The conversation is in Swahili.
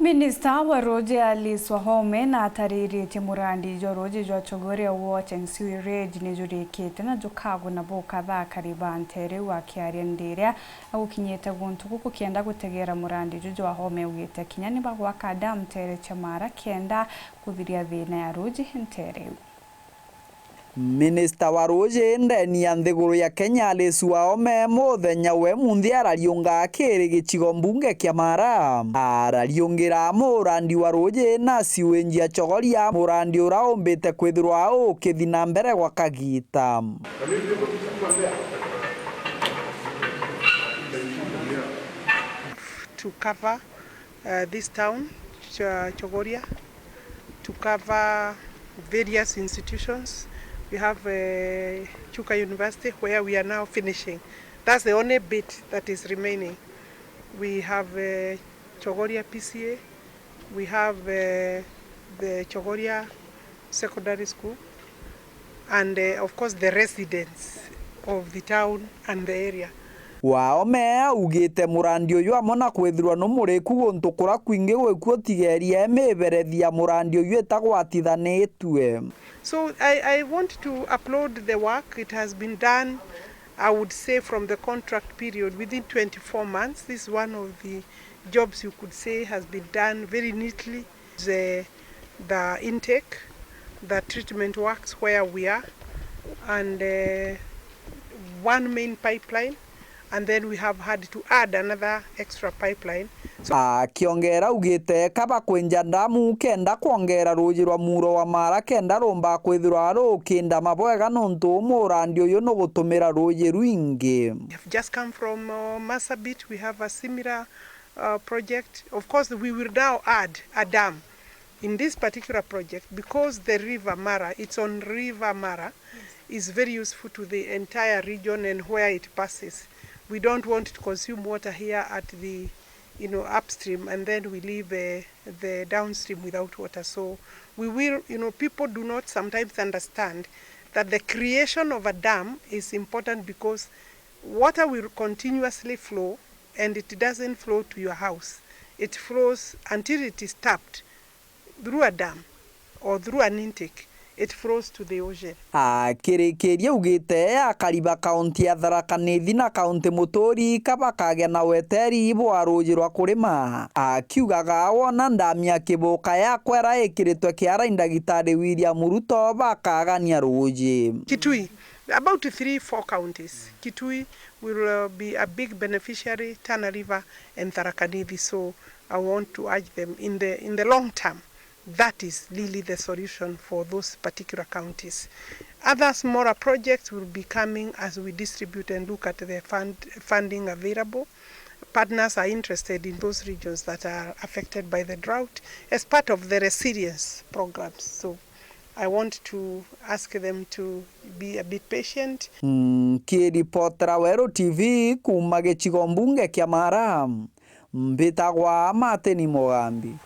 Minista wa RUUJI aliswahome na NTAIRA murandi jo RUUJI jo Kûthiria watch and sewerage ni jurikite na jukago na boka THARAKA ntere wa kiarenderia agukinyete guntu guko kienda gutegera murandi jo wahome ugite kinyani bagwaka dam tere cha MAARA kienda kuthiria thina ya RUUJI ntere. Minista wa RUUJI ndeni ya nthiguru ya Kenya aliswahome muthenya we munthi arariunga akiri gicigo mbunge kia MAARA arariungira murandi wa RUUJI na siwenjia chogoria murandi uraumbite kwithirwa ukithina mbere gwa kagita to cover this town Chogoria, to cover various institutions. We have Chuka University where we are now finishing. That's the only bit that is remaining. We have Chogoria PCA, we have the Chogoria Secondary School, and of course the residents of the town and the area. Waome ugite murandi uyu amona kwithirwa no muriku guntu kura kwingi gwikuo tigeria meberethia murandi uyu etagwatithanitwe. So I want to applaud the work. It has been done, I would say, from the contract period within 24 months. This is one of the jobs you could say has been done very neatly. The intake, the treatment works where we are, and one main pipeline. And then we have had to add another extra pipeline. Kiongera ugite kaba kwenja ndamu kenda kuongera RUUJI rwa muro wa MAARA kenda romba kwithirwa rukinda mabwega nontu murandi uyu no gutumira RUUJI rwingi. We have just come from Marsabit. We have a similar project. Of course, we will now add a dam in this particular project because the river MAARA, it's on river MAARA, is very useful to the entire region and where it passes. We don't want to consume water here at the upstream and then we leave the downstream without water. So we will, people do not sometimes understand that the creation of a dam is important because water will continuously flow and it doesn't flow to your house. It flows until it is tapped through a dam or through an intake. It flows to the ocean. Kirikiria ugite akariba kaunti ya THARAKA NITHI kaunti Muturi kaba kagea na weteri bwa RUUJI rwa kurima akiugaga wona ndamia kiboka ya kwera ikiritwe kiara Ndagitari William Ruto bakagania RUUJI. Kitui, about 3-4 counties. Kitui will be a big beneficiary, Tana River and THARAKA NITHI. So I want to urge them in the long term. That is really the solution for those particular counties. Other smaller projects will be coming as we distribute and look at the funding available. Partners are interested in those regions that are affected by the drought as part of the resilience programs. So I want to ask them to be a bit patient. Kiripotera Wero TV kuma gicigo mbunge kia MAARA mbitagwa Mateni Mogambi.